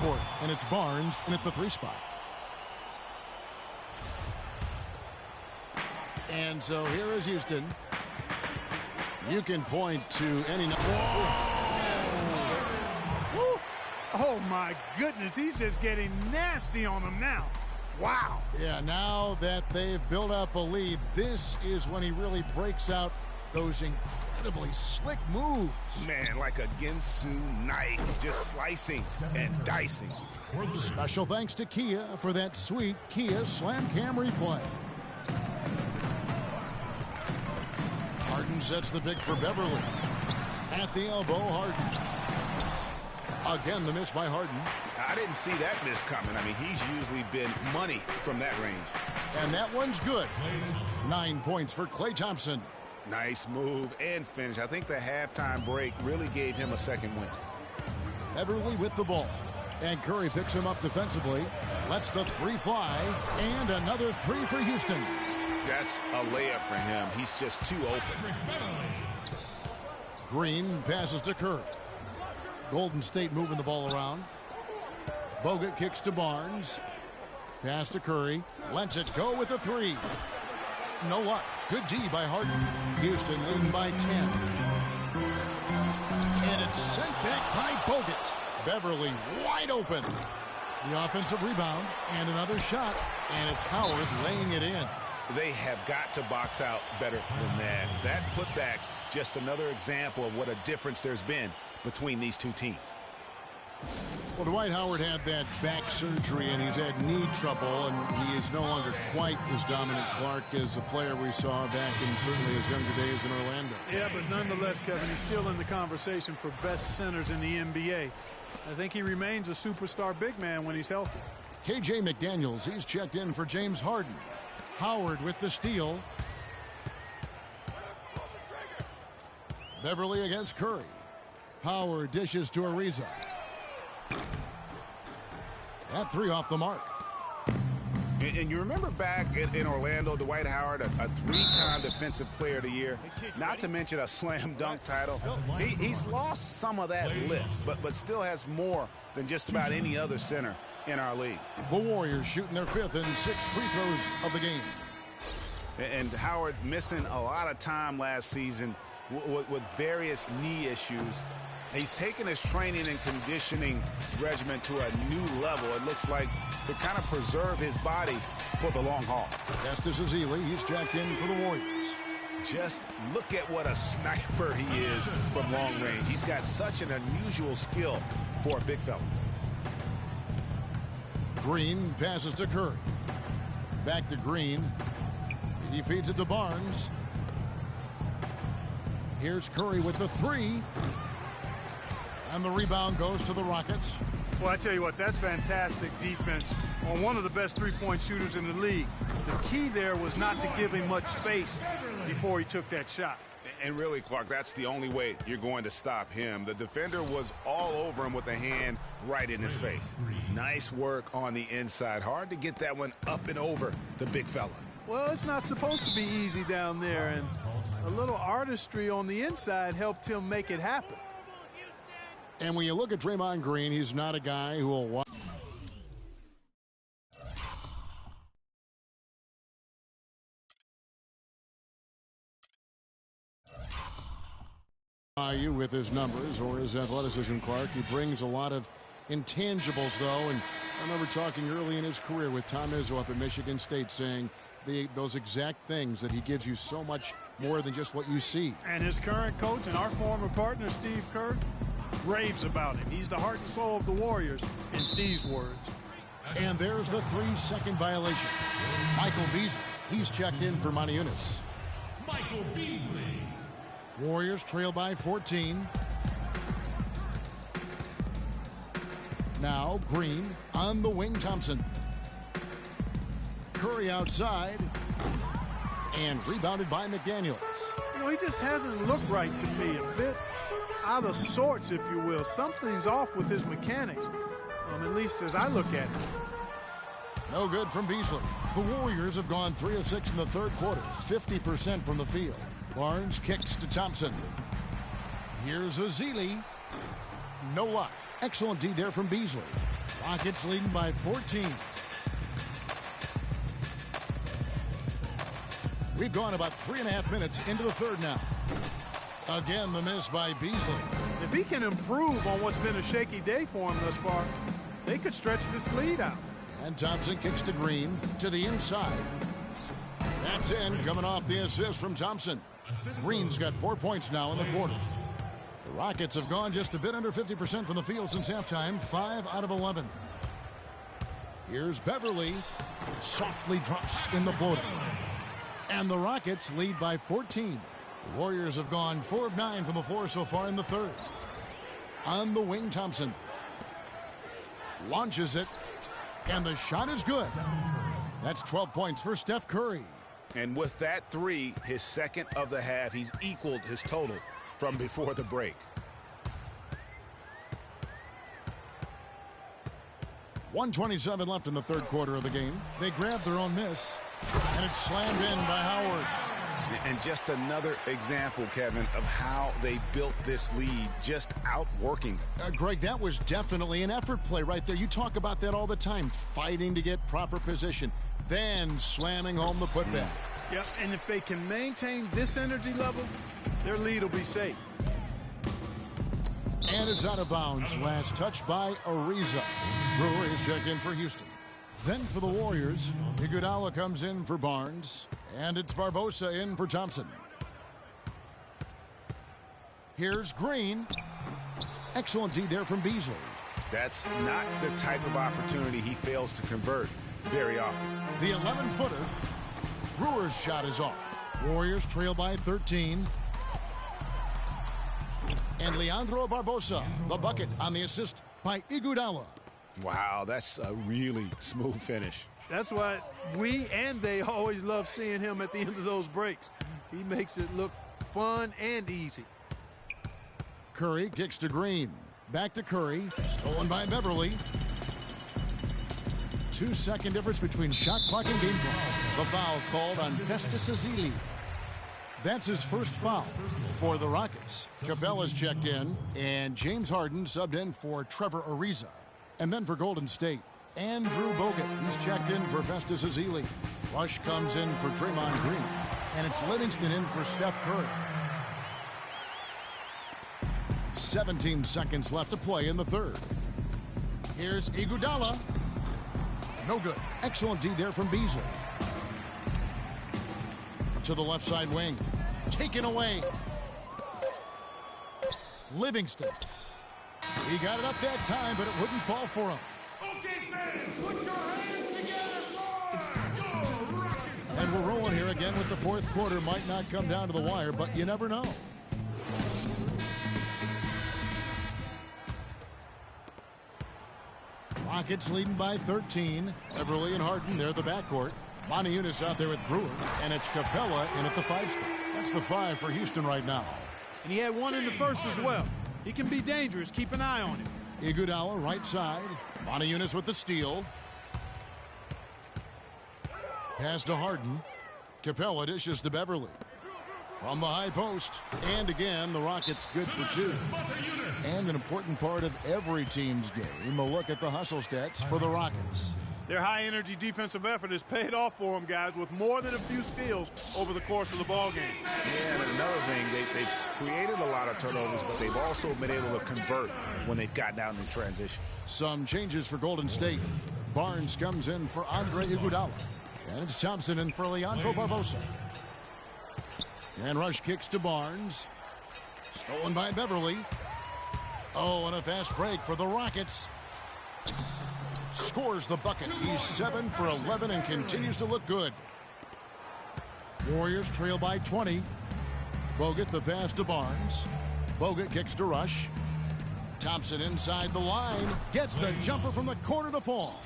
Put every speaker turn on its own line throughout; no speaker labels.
court, and it's Barnes in at the 3 spot. And so here is Houston. You can point to any...
Oh, my goodness. He's just getting nasty on them now. Wow.
Yeah, now that they've built up a lead, this is when he really breaks out those incredibly slick moves.
Man, like a Ginsu knife, just slicing and dicing.
Special thanks to Kia for that sweet Kia Slam Cam replay. Harden sets the pick for Beverly. At the elbow, Harden. Again, the miss by Harden.
I didn't see that miss coming. I mean, he's usually been money from that range.
And that one's good. 9 points for Klay Thompson.
Nice move and finish. I think the halftime break really gave him a second win.
Beverly with the ball. And Curry picks him up defensively. Lets the 3 fly. And another 3 for Houston.
That's a layup for him. He's just too open.
Green passes to Curry. Golden State moving the ball around. Bogut kicks to Barnes. Pass to Curry. Lets it go with a 3. No luck. Good D by Harden. Houston leading by 10. And it's sent back by Bogut. Beverly wide open. The offensive rebound and another shot. And it's Howard laying it in.
They have got to box out better than that. That putback's just another example of what a difference there's been between these two teams.
Well, Dwight Howard had that back surgery, and he's had knee trouble, and he is no longer quite as dominant, Clark, as the player we saw back in certainly his younger days in Orlando.
Yeah, but nonetheless, Kevin, he's still in the conversation for best centers in the NBA. I think he remains a superstar big man when he's healthy.
KJ McDaniels, he's checked in for James Harden. Howard with the steal. Beverly against Curry. Howard dishes to Ariza. That 3 off the mark.
And you remember back in Orlando, Dwight Howard, a 3-time Defensive Player of the Year, not to mention a slam dunk title. He's lost some of that lift, but still has more than just about any other center in our league.
The Warriors shooting their 5th and 6th free throws of the game.
And Howard missing a lot of time last season with various knee issues. He's taken his training and conditioning regimen to a new level, it looks like, to kind of preserve his body for the long haul.
Festus Ezeli, he's checked in for the Warriors.
Just look at what a sniper he is from long range. He's got such an unusual skill for a big fella.
Green passes to Curry. Back to Green. He feeds it to Barnes. Here's Curry with the 3. And the rebound goes to the Rockets.
Well, I tell you what, that's fantastic defense on one of the best three-point shooters in the league. The key there was not to give him much space before he took that shot.
And really, Clark, that's the only way you're going to stop him. The defender was all over him with a hand right in his face. Nice work on the inside. Hard to get that one up and over the big fella.
Well, it's not supposed to be easy down there, and a little artistry on the inside helped him make it happen.
And when you look at Draymond Green, he's not a guy who will watch you with his numbers or his athleticism, Clark. He brings a lot of intangibles, though, and I remember talking early in his career with Tom Izzo up at Michigan State saying those exact things, that he gives you so much more than just what you see.
And his current coach and our former partner, Steve Kerr, raves about him. He's the heart and soul of the Warriors, in Steve's words.
And there's the 3-second violation. Michael Beasley, he's checked in for Monty Eunice.
Michael Beasley.
Warriors trail by 14. Now Green on the wing, Thompson. Curry outside. And rebounded by McDaniels.
You know, he just hasn't looked right to me. A bit out of sorts, if you will. Something's off with his mechanics, at least as I look at it.
No good from Beasley. The Warriors have gone 3 of 6 in the third quarter, 50% from the field. Barnes kicks to Thompson. Here's Ezeli. No luck. Excellent D there from Beasley. Rockets leading by 14. We've gone about 3.5 minutes into the third now. Again, the miss by Beasley.
If he can improve on what's been a shaky day for him thus far, they could stretch this lead out.
And Thompson kicks to Green to the inside. That's in, coming off the assist from Thompson. Green's got 4 points now in the quarter. The Rockets have gone just a bit under 50% from the field since halftime, 5 out of 11. Here's Beverly. Softly drops in the floater. And the Rockets lead by 14. The Warriors have gone 4 of 9 from the floor so far in the third. On the wing, Thompson launches it, and the shot is good. That's 12 points for Steph Curry.
And with that three, his second of the half, he's equaled his total from before the break.
.127 left in the third quarter of the game. They grabbed their own miss, and it's slammed in by Howard.
And just another example, Kevin, of how they built this lead, just outworking them.
Greg, that was definitely an effort play right there. You talk about that all the time, fighting to get proper position, then slamming home the putback.
Yep, and if they can maintain this energy level, their lead will be safe.
And it's out of bounds. Last touch by Ariza. Brewer is checked in for Houston. Then for the Warriors, Iguodala comes in for Barnes. And it's Barbosa in for Thompson. Here's Green. Excellent D there from Beasley.
That's not the type of opportunity he fails to convert very often.
The 11-footer. Brewer's shot is off. Warriors trail by 13. And Leandro Barbosa, the bucket on the assist by Iguodala.
Wow, that's a really smooth finish.
That's why we and they always love seeing him at the end of those breaks. He makes it look fun and easy.
Curry kicks to Green. Back to Curry. Stolen by Beverly. 2-second difference between shot clock and game clock. The foul called on Festus Ezeli. That's his first foul for the Rockets. Capella's checked in, and James Harden subbed in for Trevor Ariza. And then for Golden State, Andrew Bogut. He's checked in for Festus Ezeli. Rush comes in for Draymond Green. And it's Livingston in for Steph Curry. 17 seconds left to play in the third. Here's Iguodala. No good. Excellent D there from Beasley. To the left side wing. Taken away. Livingston. He got it up that time, but it wouldn't fall for him.
Okay, fans, put your hands together for your Rockets.
And we're rolling here again with the fourth quarter. Might not come down to the wire, but you never know. Rockets leading by 13. Beverly and Harden, they're the backcourt. Moniunas out there with Brewer, and it's Capella in at the 5 spot. That's the 5 for Houston right now.
And he had one in the first as well. He can be dangerous. Keep an eye on him.
Iguodala right side. Moniunas with the steal. Pass to Harden. Capella dishes to Beverly. From the high post. And again, the Rockets good for 2. And an important part of every team's game, a look at the hustle stats for the Rockets.
Their high-energy defensive effort has paid off for them, guys, with more than a few steals over the course of the ballgame.
Yeah, and another thing, they've created a lot of turnovers, but they've also been able to convert when they've gotten out in transition.
Some changes for Golden State. Barnes comes in for Andre Iguodala. And it's Thompson in for Leandro Barbosa. And Rush kicks to Barnes. Stolen by Beverly. Oh, and a fast break for the Rockets. Scores the bucket. He's 7 for 11 and continues to look good. Warriors trail by 20. Bogut the pass to Barnes. Bogut kicks to Rush. Thompson inside the line. Gets the jumper from the corner to fall.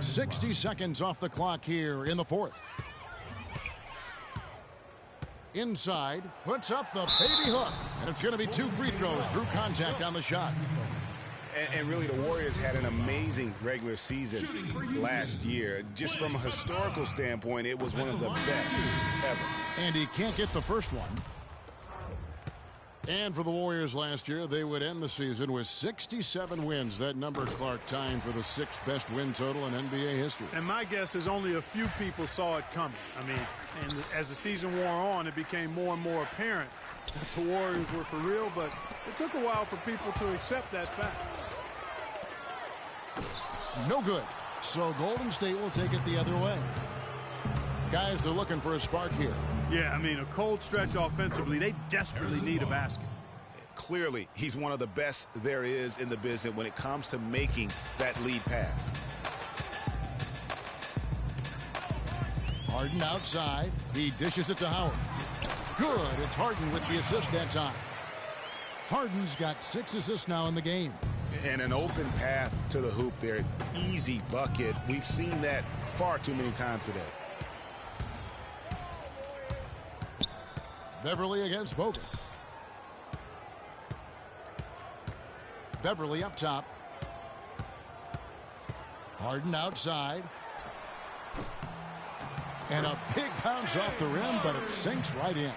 60 seconds off the clock here in the fourth. Inside, puts up the baby hook. And it's going to be 2 free throws. Drew contact on the shot.
And really, the Warriors had an amazing regular season last year. Just from a historical standpoint, it was one of the best ever.
And he can't get the first one. And for the Warriors last year, they would end the season with 67 wins. That number, Clark, tying for the 6th best win total in NBA history.
And my guess is only a few people saw it coming. I mean, and as the season wore on, it became more and more apparent that the Warriors were for real, but it took a while for people to accept that fact.
No good. So Golden State will take it the other way. Guys, they're looking for a spark here.
Yeah, I mean, a cold stretch offensively. They desperately need a basket.
Clearly, he's one of the best there is in the business when it comes to making that lead pass.
Harden outside. He dishes it to Howard. Good. It's Harden with the assist that time. Harden's got 6 assists now in the game.
And an open path to the hoop there. Easy bucket. We've seen that far too many times today.
Beverly against Bogut. Beverly up top. Harden outside. And a big bounce off the rim, but it sinks right in.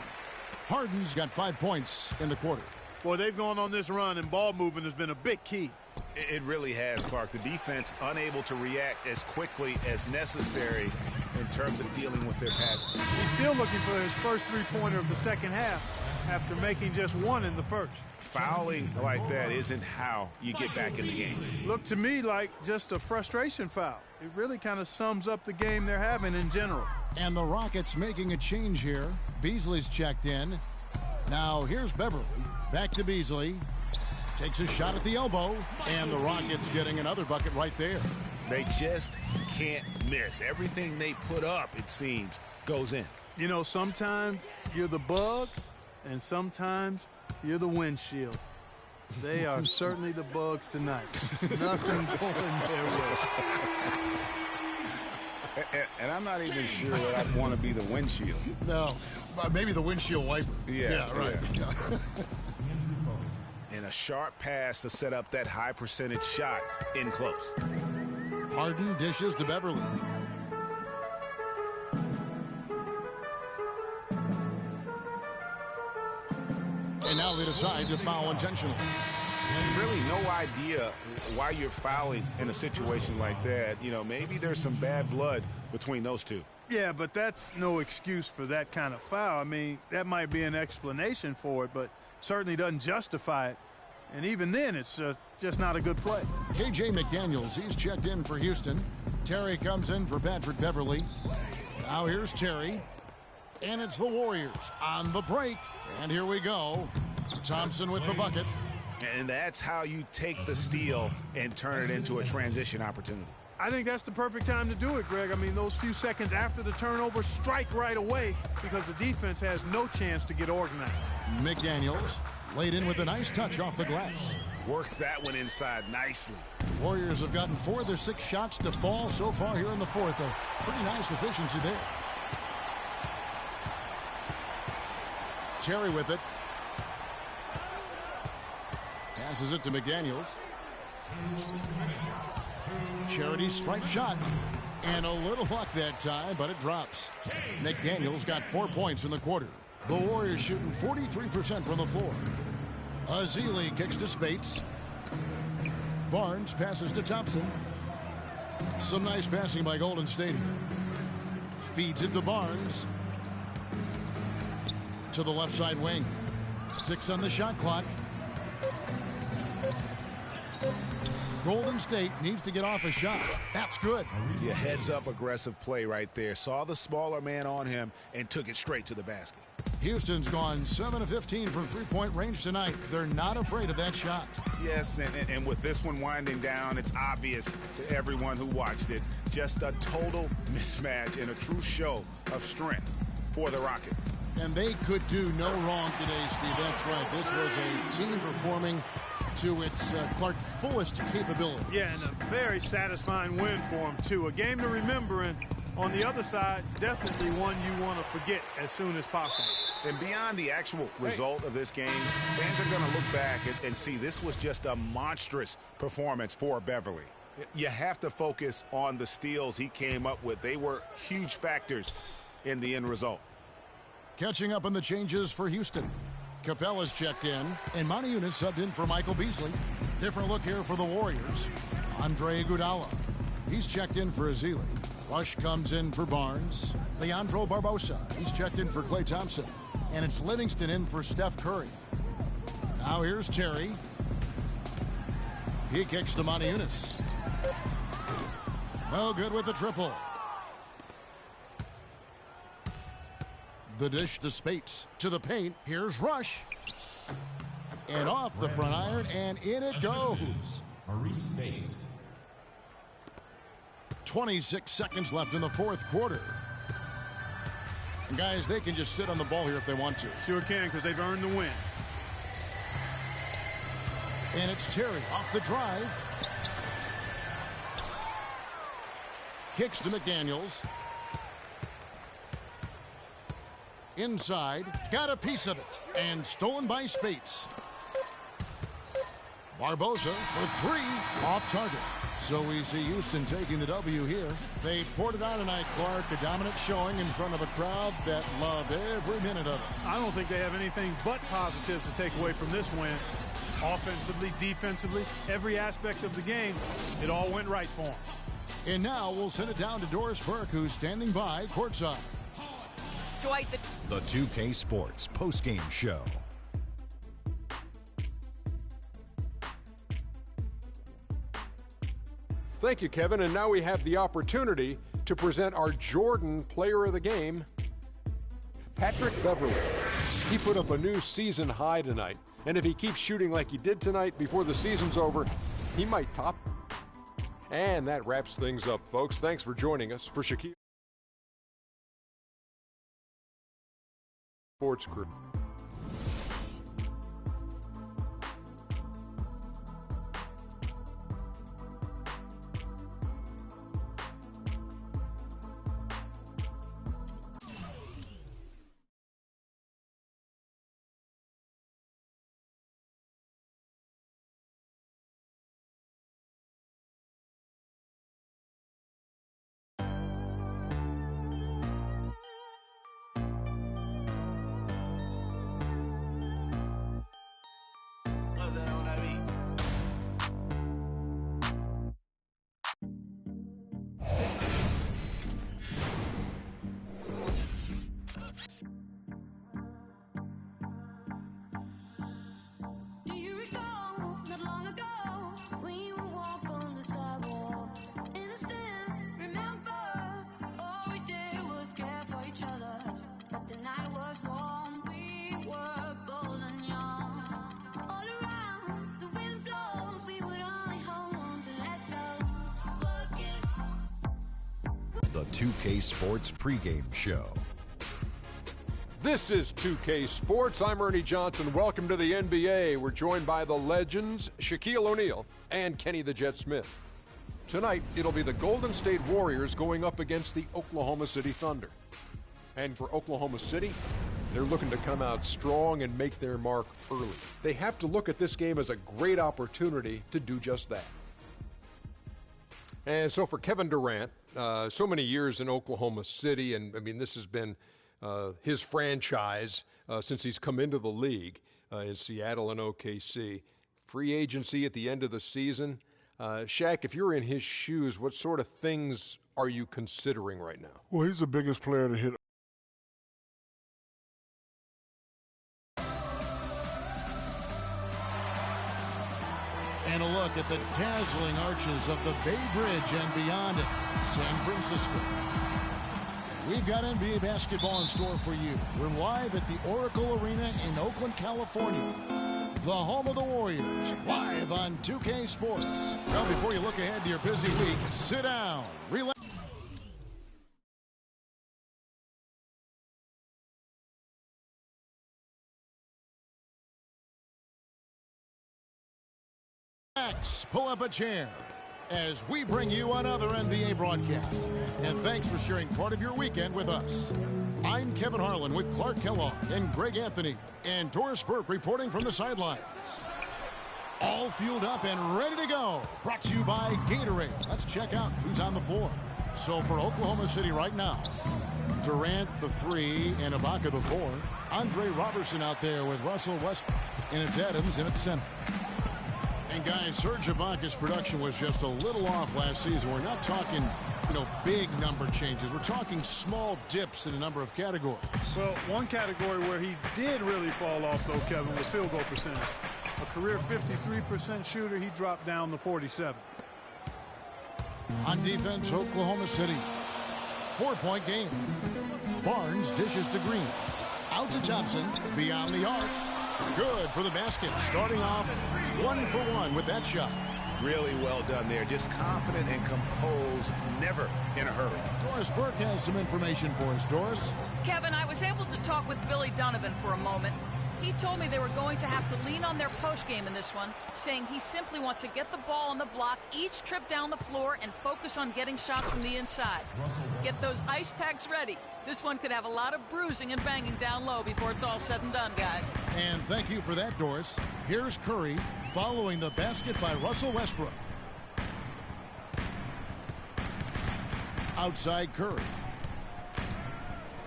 Harden's got 5 points in the quarter.
Boy, they've gone on this run, and ball movement has been a big key.
It really has, Clark. The defense unable to react as quickly as necessary in terms of dealing with their passes.
He's still looking for his first three-pointer of the second half after making just one in the first.
Fouling like that isn't how you get back in the game.
Looked to me like just a frustration foul. It really kind of sums up the game they're having in general.
And the Rockets making a change here. Beasley's checked in. Now here's Beverly. Back to Beasley. Takes a shot at the elbow. And the Rockets getting another bucket right there.
They just can't miss. Everything they put up, it seems, goes in.
You know, sometimes you're the bug, and sometimes you're the windshield. They are certainly the bugs tonight. Nothing going their way.
And I'm not even sure that I'd want to be the windshield.
No, maybe the windshield wiper.
Yeah,
right.
Yeah. And a sharp pass to set up that high percentage shot in close.
Harden dishes to Beverly. And now they decide to foul intentionally.
Really no idea why you're fouling in a situation like that. You know, maybe there's some bad blood between those two.
Yeah, but that's no excuse for that kind of foul. I mean, that might be an explanation for it, but certainly doesn't justify it. And even then, it's just not a good play.
KJ McDaniels, he's checked in for Houston. Terry comes in for Patrick Beverly. Now here's Terry. And it's the Warriors on the break. And here we go. Thompson with the bucket.
And that's how you take the steal and turn it into a transition opportunity.
I think that's the perfect time to do it, Greg. I mean, those few seconds after the turnover, strike right away because the defense has no chance to get organized.
McDaniels laid in with a nice touch off the glass.
Worked that one inside nicely.
Warriors have gotten 4 of their 6 shots to fall so far here in the fourth. A pretty nice efficiency there. Terry with it. Passes it to McDaniels. Charity stripe shot. And a little luck that time, but it drops. McDaniels got 4 points in the quarter. The Warriors shooting 43% from the floor. Azili kicks to Spates. Barnes passes to Thompson. Some nice passing by Golden State here. Feeds it to Barnes. To the left side wing. 6 on the shot clock. Golden State needs to get off a shot. That's good.
Yeah, heads up aggressive play right there. Saw the smaller man on him and took it straight to the basket.
Houston's gone 7 of 15 from three-point range tonight. They're not afraid of that shot.
Yes, and with this one winding down, it's obvious to everyone who watched it. Just a total mismatch and a true show of strength for the Rockets.
And they could do no wrong today, Steve. That's right. This was a team performing to its Clark fullest capability.
Yeah, and a very satisfying win for them, too. A game to remember, and on the other side, definitely one you want to forget as soon as possible.
And beyond the actual result of this game, fans are going to look back and see this was just a monstrous performance for Beverly. You have to focus on the steals he came up with. They were huge factors in the end result.
Catching up on the changes for Houston. Capella's checked in, and Monty Eunice subbed in for Michael Beasley. Different look here for the Warriors. Andre Iguodala. He's checked in for Azili. Rush comes in for Barnes. Leandro Barbosa. He's checked in for Klay Thompson. And it's Livingston in for Steph Curry. Now here's Terry. He kicks to Monty Eunice. No good with the triple. The dish to Spates. To the paint. Here's Rush. And off the front iron, and in it goes.
Maurice Spates.
26 seconds left in the fourth quarter. And guys, they can just sit on the ball here if they want to.
Sure can, because they've earned the win.
And it's Terry off the drive. Kicks to McDaniels. Inside, got a piece of it, and stolen by Spates. Barbosa for three, off target. So we see Houston taking the W here. They poured it out tonight, Clark. A dominant showing in front of a crowd that loved every minute of it.
I don't think they have anything but positives to take away from this win. Offensively, defensively, every aspect of the game, it all went right for them.
And now we'll send it down to Doris Burke, who's standing by courtside.
Dwight,
The 2K Sports postgame show.
Thank you, Kevin. And now we have the opportunity to present our Jordan Player of the Game, Patrick Beverley. He put up a new season high tonight. And if he keeps shooting like he did tonight before the season's over, he might top. And that wraps things up, folks. Thanks for joining us for Shaquille Sports Crew.
The 2K Sports pregame show.
This is 2K Sports. I'm Ernie Johnson. Welcome to the NBA. We're joined by the legends Shaquille O'Neal and Kenny the Jet Smith. Tonight, it'll be the Golden State Warriors going up against the Oklahoma City Thunder. And for Oklahoma City, they're looking to come out strong and make their mark early. They have to look at this game as a great opportunity to do just that. And so for Kevin Durant, so many years in Oklahoma City, and I mean, this has been his franchise since he's come into the league in Seattle and OKC. Free agency at the end of the season. Shaq, if you're in his shoes, what sort of things are you considering right now?
Well, he's the biggest player to hit.
And a look at the dazzling arches of the Bay Bridge and beyond it, San Francisco. We've got NBA basketball in store for you. We're live at the Oracle Arena in Oakland, California. The home of the Warriors, live on 2K Sports. Now, before you look ahead to your busy week, sit down, relax. Pull up a chair as we bring you another NBA broadcast. And thanks for sharing part of your weekend with us. I'm Kevin Harlan with Clark Kellogg and Greg Anthony and Doris Burke reporting from the sidelines. All fueled up and ready to go. Brought to you by Gatorade. Let's check out who's on the floor. So for Oklahoma City right now, Durant the 3 and Ibaka the 4. Andre Robertson out there with Russell Westbrook. And it's Adams in at center. And guys, Serge Ibaka's production was just a little off last season. We're not talking, big number changes. We're talking small dips in a number of categories.
Well, one category where he did really fall off, though, Kevin, was field goal percentage. A career 53% shooter, he dropped down to 47.
On defense, Oklahoma City. 4-point game. Barnes dishes to Green. Out to Thompson. Beyond the arc. Good for the basket. Starting off 1 for 1 with that shot.
Really well done there. Just confident and composed. Never in a hurry.
Doris Burke has some information for us. Doris?
Kevin, I was able to talk with Billy Donovan for a moment. He told me they were going to have to lean on their postgame in this one, saying he simply wants to get the ball on the block each trip down the floor and focus on getting shots from the inside. Get those ice packs ready. This one could have a lot of bruising and banging down low before it's all said and done, guys.
And thank you for that, Doris. Here's Curry following the basket by Russell Westbrook. Outside Curry.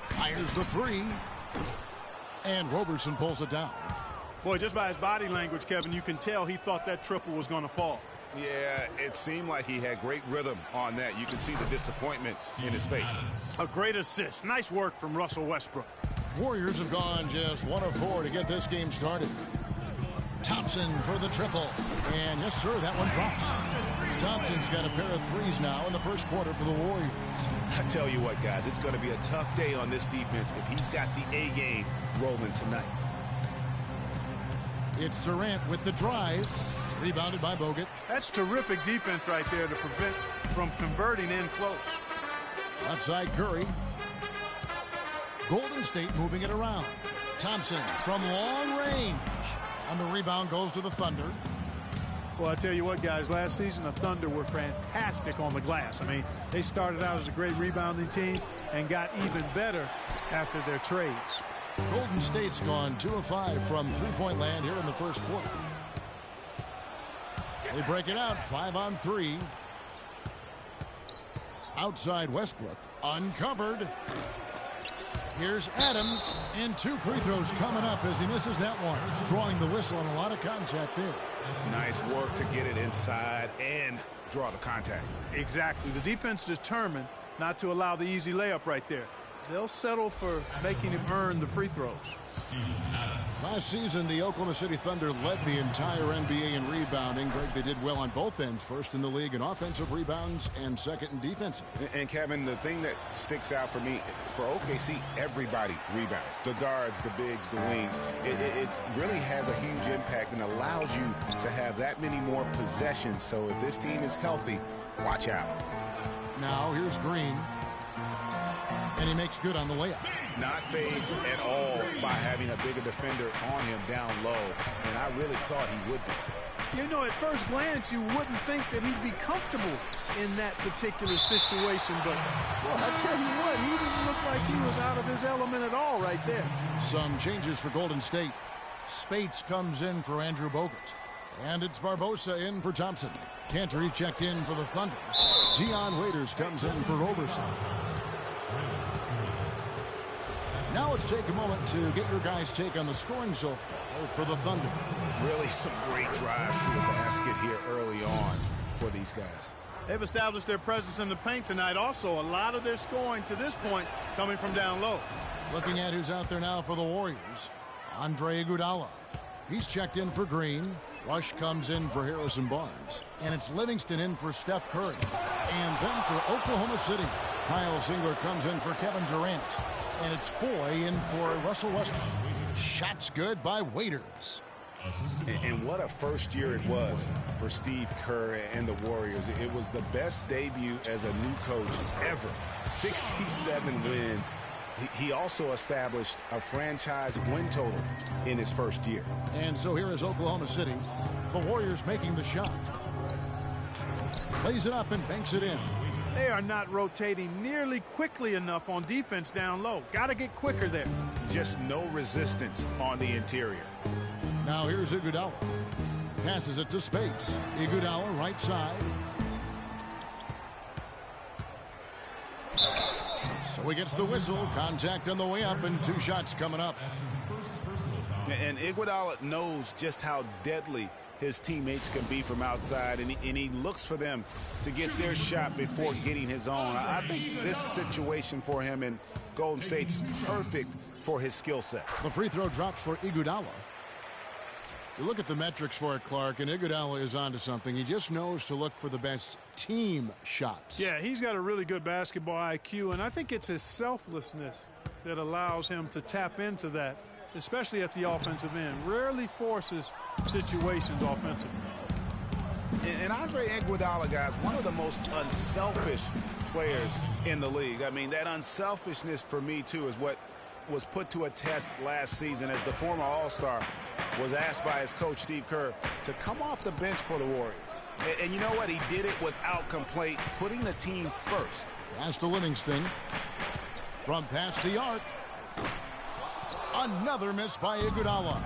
Fires the 3. And Robertson pulls it down.
Boy, just by his body language, Kevin, you can tell he thought that triple was going to fall.
Yeah, it seemed like he had great rhythm on that. You can see the disappointment in his face.
A great assist. Nice work from Russell Westbrook.
Warriors have gone just 1 of 4 to get this game started. Thompson for the triple. And yes, sir, that one drops. Thompson's got a pair of threes now in the first quarter for the Warriors.
I tell you what, guys, it's going to be a tough day on this defense if he's got the A game rolling tonight.
It's Durant with the drive. Rebounded by Bogut.
That's terrific defense right there to prevent from converting in close.
Outside Curry. Golden State moving it around. Thompson from long range. And the rebound goes to the Thunder.
Well, I tell you what, guys, last season the Thunder were fantastic on the glass. I mean, they started out as a great rebounding team and got even better after their trades.
Golden State's gone 2 of 5 from three-point land here in the first quarter. They break it out 5 on 3. Outside Westbrook. Uncovered. Here's Adams. And 2 free throws coming up as he misses that one. Drawing the whistle and a lot of contact there.
Nice work to get it inside and draw the contact.
Exactly. The defense determined not to allow the easy layup right there. They'll settle for making him earn the free throws.
Last season, the Oklahoma City Thunder led the entire NBA in rebounding. Greg, they did well on both ends. First in the league in offensive rebounds and second in defensive.
And Kevin, the thing that sticks out for me, for OKC, everybody rebounds. The guards, the bigs, the wings. It really has a huge impact and allows you to have that many more possessions. So if this team is healthy, watch out.
Now here's Green. And he makes good on the layup.
Not fazed at all by having a bigger defender on him down low. And I really thought he would be.
You know, at first glance, you wouldn't think that he'd be comfortable in that particular situation. But, well, I tell you what, he didn't look like he was out of his element at all right there.
Some changes for Golden State. Spates comes in for Andrew Bogut. And it's Barbosa in for Thompson. Cantor checked in for the Thunder. Dion Waiters comes in for Roberson. Now let's take a moment to get your guys' take on the scoring so far for the Thunder.
Really some great drives to the basket here early on for these guys.
They've established their presence in the paint tonight. Also, a lot of their scoring to this point coming from down low.
Looking at who's out there now for the Warriors. Andre Iguodala. He's checked in for Green. Rush comes in for Harrison Barnes. And it's Livingston in for Steph Curry. And then for Oklahoma City, Kyle Singler comes in for Kevin Durant. And it's Foy in for Russell Westbrook. Shots good by Waiters.
And what a first year it was for Steve Kerr and the Warriors. It was the best debut as a new coach ever. 67 wins. He also established a franchise win total in his first year.
And so here is Oklahoma City. The Warriors making the shot. Plays it up and banks it in.
They are not rotating nearly quickly enough on defense down low. Got to get quicker there.
Just no resistance on the interior.
Now here's Iguodala. Passes it to Spates. Iguodala right side. So he gets the whistle, contact on the way up, and 2 shots coming up.
And Iguodala knows just how deadly his teammates can be from outside, and he looks for them to get their shot before getting his own. I think this situation for him in Golden State's perfect for his skill set.
The free throw drops for Iguodala. You look at the metrics for it, Clark, and Iguodala is onto something. He just knows to look for the best team shots.
Yeah, he's got a really good basketball IQ, and I think it's his selflessness that allows him to tap into that, especially at the offensive end. Rarely forces situations offensively.
And Andre Iguodala, guys, one of the most unselfish players in the league. I mean, that unselfishness for me, too, is what was put to a test last season as the former All-Star was asked by his coach, Steve Kerr, to come off the bench for the Warriors. And you know what? He did it without complaint, putting the team first.
Pass to Livingston. From past the arc. Another miss by Iguodala.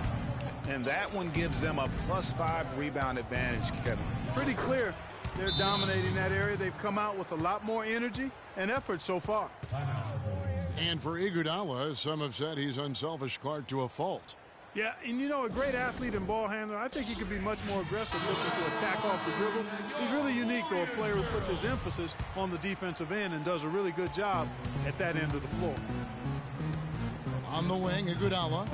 And that one gives them a +5 rebound advantage, Kevin.
Pretty clear. They're dominating that area. They've come out with a lot more energy and effort so far.
And for Iguodala, some have said he's unselfish, Clark, to a fault.
Yeah, and you know, a great athlete and ball handler, I think he could be much more aggressive looking to attack off the dribble. He's really unique, though, a player who puts his emphasis on the defensive end and does a really good job at that end of the floor.
On the wing, Iguodala.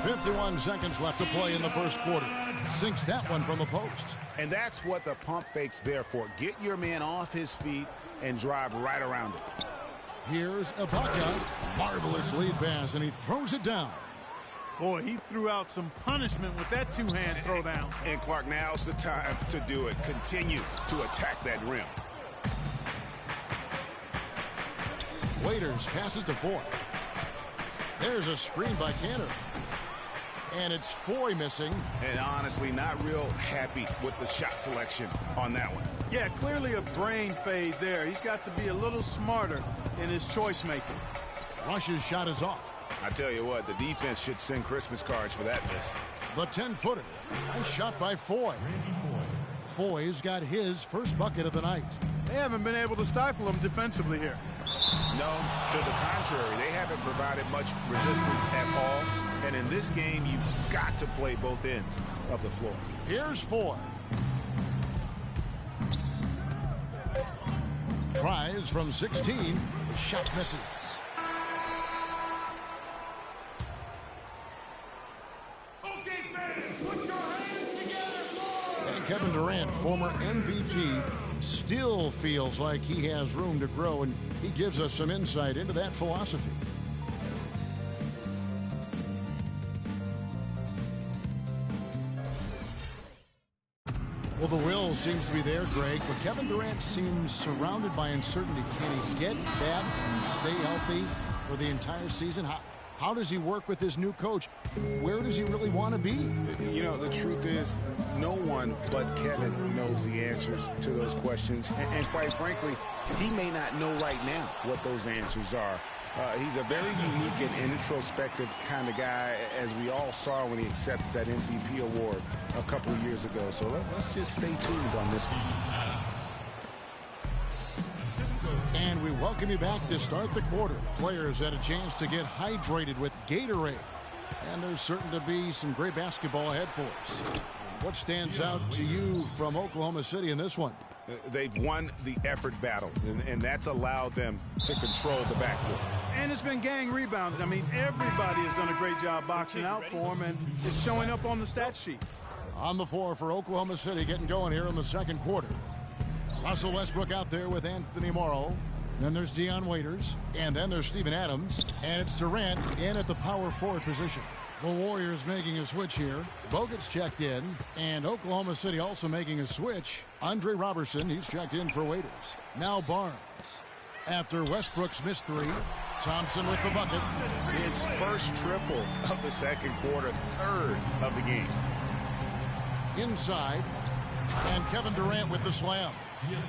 51 seconds left to play in the first quarter. Sinks that one from the post.
And that's what the pump fake's there for. Get your man off his feet and drive right around it.
Here's Ibaka. Marvelous lead pass, and he throws it down.
Boy, he threw out some punishment with that two-hand throwdown.
And Clark, now's the time to do it. Continue to attack that rim.
Waiters passes to Foy. There's a screen by Cantor. And it's Foy missing.
And honestly, not real happy with the shot selection on that one.
Yeah, clearly a brain fade there. He's got to be a little smarter in his choice making.
Rush's shot is off.
I tell you what, the defense should send Christmas cards for that miss.
The 10-footer. Nice shot by Foy. Foy's got his first bucket of the night.
They haven't been able to stifle him defensively here.
No, to the contrary. They haven't provided much resistance at all. And in this game, you've got to play both ends of the floor.
Here's Foy. Tries from 16. The shot misses.
Okay, fans, put your hands together for...
And Kevin Durant, former MVP, still feels like he has room to grow, and he gives us some insight into that philosophy. Well, the will seems to be there, Greg, but Kevin Durant seems surrounded by uncertainty. Can he get that and stay healthy for the entire season? How does he work with his new coach? Where does he really want to be?
You know, the truth is, no one but Kevin knows the answers to those questions. And quite frankly, he may not know right now what those answers are. He's a very unique and introspective kind of guy, as we all saw when he accepted that MVP award a couple of years ago. So let's just stay tuned on this one.
And we welcome you back to start the quarter. Players had a chance to get hydrated with Gatorade. And there's certain to be some great basketball ahead for us. What stands out to you from Oklahoma City in this one?
They've won the effort battle, and that's allowed them to control the backcourt.
And it's been gang rebounded. I mean, everybody has done a great job boxing out for him, and it's showing up on the stat sheet.
On the floor for Oklahoma City, getting going here in the second quarter. Russell Westbrook out there with Anthony Morrow. Then there's Dion Waiters. And then there's Steven Adams. And it's Durant in at the power forward position. The Warriors making a switch here. Bogut's checked in. And Oklahoma City also making a switch. Andre Robertson, he's checked in for Waiters. Now Barnes. After Westbrook's missed three, Thompson with the bucket.
It's first triple of the second quarter, third of the game.
Inside. And Kevin Durant with the slam.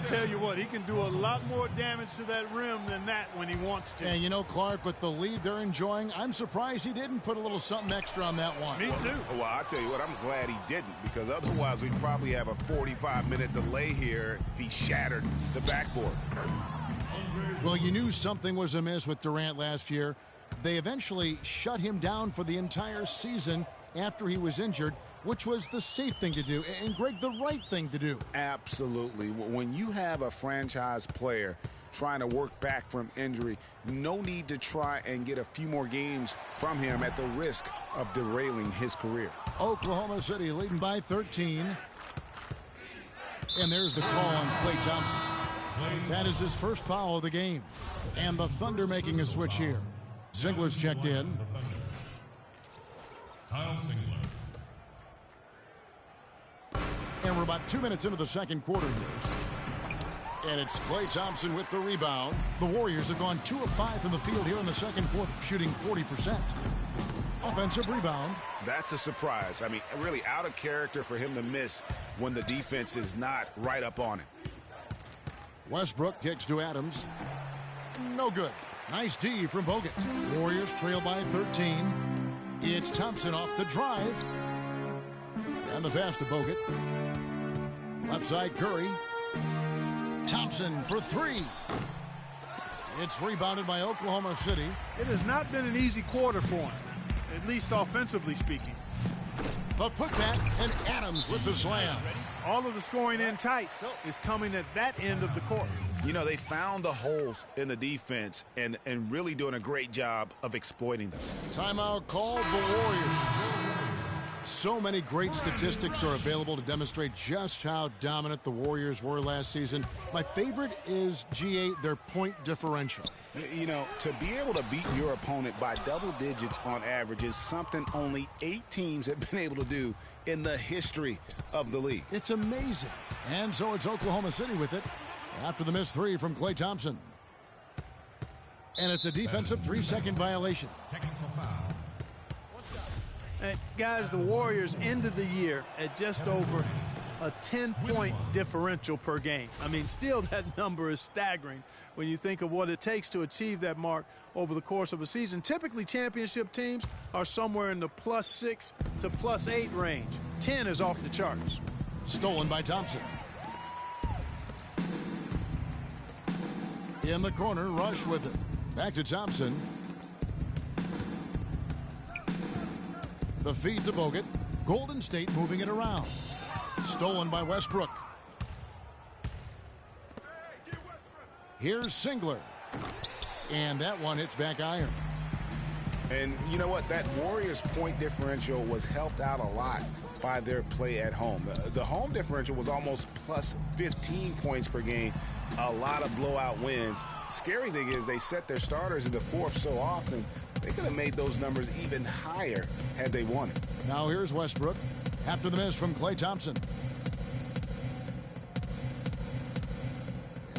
Tell you what, he can do a lot more damage to that rim than that when he wants to.
And you know, Clark, with the lead they're enjoying, I'm surprised he didn't put a little something extra on that one.
Me too.
Well, I'll tell you what, I'm glad he didn't, because otherwise we'd probably have a 45-minute delay here if he shattered the backboard.
Well, you knew something was amiss with Durant last year. They eventually shut him down for the entire season after he was injured, which was the safe thing to do, and Greg, the right thing to do.
Absolutely. When you have a franchise player trying to work back from injury, no need to try and get a few more games from him at the risk of derailing his career.
Oklahoma City leading by 13. And there's the call on Klay Thompson. That is his first foul of the game. And the Thunder making a switch here. Ziegler's checked in.
Kyle Singler.
And we're about 2 minutes into the second quarter here. And it's Klay Thompson with the rebound. The Warriors have gone 2 of 5 from the field here in the second quarter, shooting 40%. Offensive rebound.
That's a surprise. I mean, really out of character for him to miss when the defense is not right up on him.
Westbrook kicks to Adams. No good. Nice D from Bogut. Warriors trail by 13. It's Thompson off the drive. And the pass to Bogut. Left side Curry. Thompson for 3. It's rebounded by Oklahoma City.
It has not been an easy quarter for him, at least offensively speaking.
The putback, and Adams with the slam.
All of the scoring in tight is coming at that end of the court.
You know, they found the holes in the defense and really doing a great job of exploiting them.
Timeout called the Warriors. So many great statistics are available to demonstrate just how dominant the Warriors were last season. My favorite is, GA, their point differential.
You know, to be able to beat your opponent by double digits on average is something only 8 teams have been able to do in the history of the league.
It's amazing. And so it's Oklahoma City with it after the missed 3 from Klay Thompson. And it's a defensive 3-second violation.
Technical foul.
Guys, the Warriors ended the year at just over a 10-point differential per game. I mean, still that number is staggering when you think of what it takes to achieve that mark over the course of a season. Typically, championship teams are somewhere in the +6 to +8 range. 10 is off the charts.
Stolen by Thompson. In the corner, Rush with it. Back to Thompson. The feed to Bogut. Golden State moving it around. Stolen by Westbrook. Here's Singler. And that one hits back iron.
And you know what? That Warriors point differential was helped out a lot by their play at home. The home differential was almost +15 points per game. A lot of blowout wins. Scary thing is they set their starters in the fourth so often, they could have made those numbers even higher had they wanted.
Now here's Westbrook after the miss from Klay Thompson.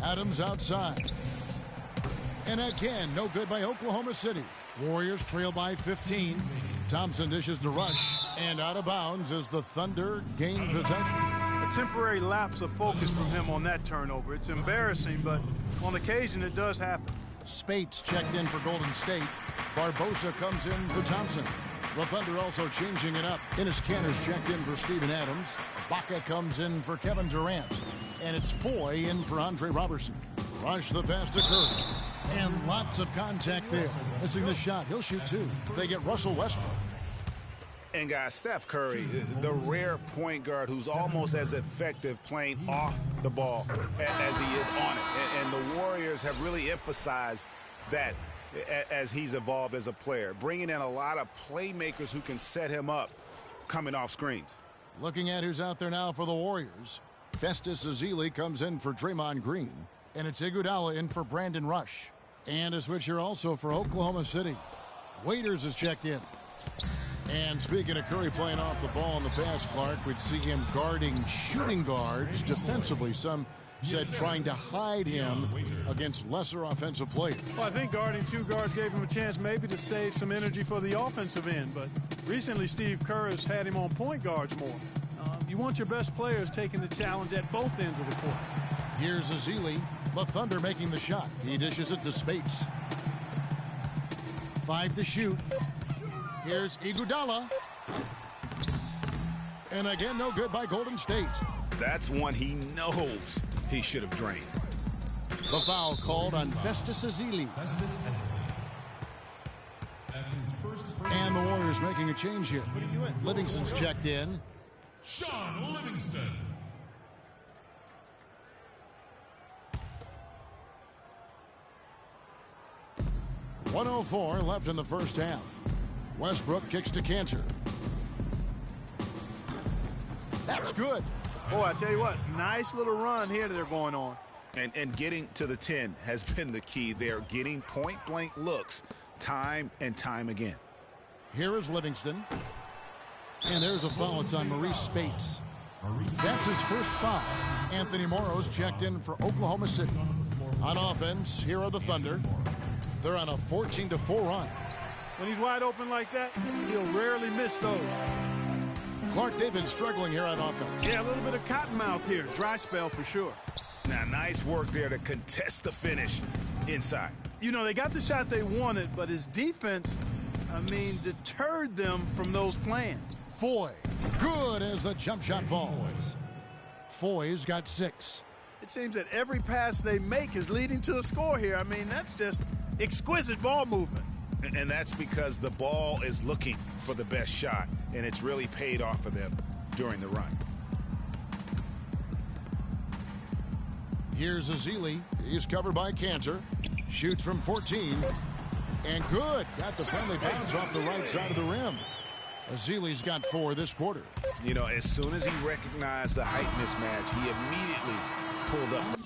Adams outside. And again, no good by Oklahoma City. Warriors trail by 15. Thompson dishes to Rush. And out of bounds as the Thunder gain possession.
A temporary lapse of focus from him on that turnover. It's embarrassing, but on occasion it does happen.
Spates checked in for Golden State. Barbosa comes in for Thompson. The Thunder also changing it up. Ennis Cantor's checked in for Steven Adams. Baca comes in for Kevin Durant. And it's Foy in for Andre Robertson. Rush the pass to Curry. And lots of contact there. Missing the shot. He'll shoot 2. They get Russell Westbrook.
And guys, Steph Curry, the rare point guard who's almost as effective playing off the ball as he is on it. And the Warriors have really emphasized that as he's evolved as a player, bringing in a lot of playmakers who can set him up coming off screens.
Looking at who's out there now for the Warriors. Festus Ezeli comes in for Draymond Green. And it's Iguodala in for Brandon Rush. And a switch here also for Oklahoma City. Waiters is checked in. And speaking of Curry playing off the ball in the pass, Clark, we'd see him guarding shooting guards defensively. Some said trying to hide him against lesser offensive players.
Well, I think guarding 2 guards gave him a chance maybe to save some energy for the offensive end. But recently, Steve Kerr has had him on point guards more. You want your best players taking the challenge at both ends of the court.
Here's Azili. The Thunder making the shot. He dishes it to Spates. 5 to shoot. Here's Iguodala. And again, no good by Golden State.
That's one he knows he should have drained.
The foul called on Festus Ezeli. And the Warriors making a change here. Livingston's checked in.
Sean Livingston.
.104 left in the first half. Westbrook kicks to Cantor. That's good.
Boy, I tell you what, nice little run here that they're going on.
And getting to the 10 has been the key. They're getting point-blank looks time and time again.
Here is Livingston. And there's a foul. It's on Maurice Spates. That's his first foul. Anthony Morrow's checked in for Oklahoma City. On offense, here are the Thunder. They're on a 14-4 run.
When he's wide open like that, he'll rarely miss those.
Clark, they've been struggling here on offense.
Yeah, a little bit of cottonmouth here. Dry spell for sure.
Now, nice work there to contest the finish inside.
You know, they got the shot they wanted, but his defense, deterred them from those plans.
Foy, good as the jump shot falls. Foy's got 6.
It seems that every pass they make is leading to a score here. That's just exquisite ball movement.
And that's because the ball is looking for the best shot, and it's really paid off for them during the run.
Here's Ezeli. He's covered by Cantor. Shoots from 14. And good. Got the friendly bounce off the right side of the rim. Ezeli's got 4 this quarter.
You know, as soon as he recognized the height mismatch, he immediately pulled up.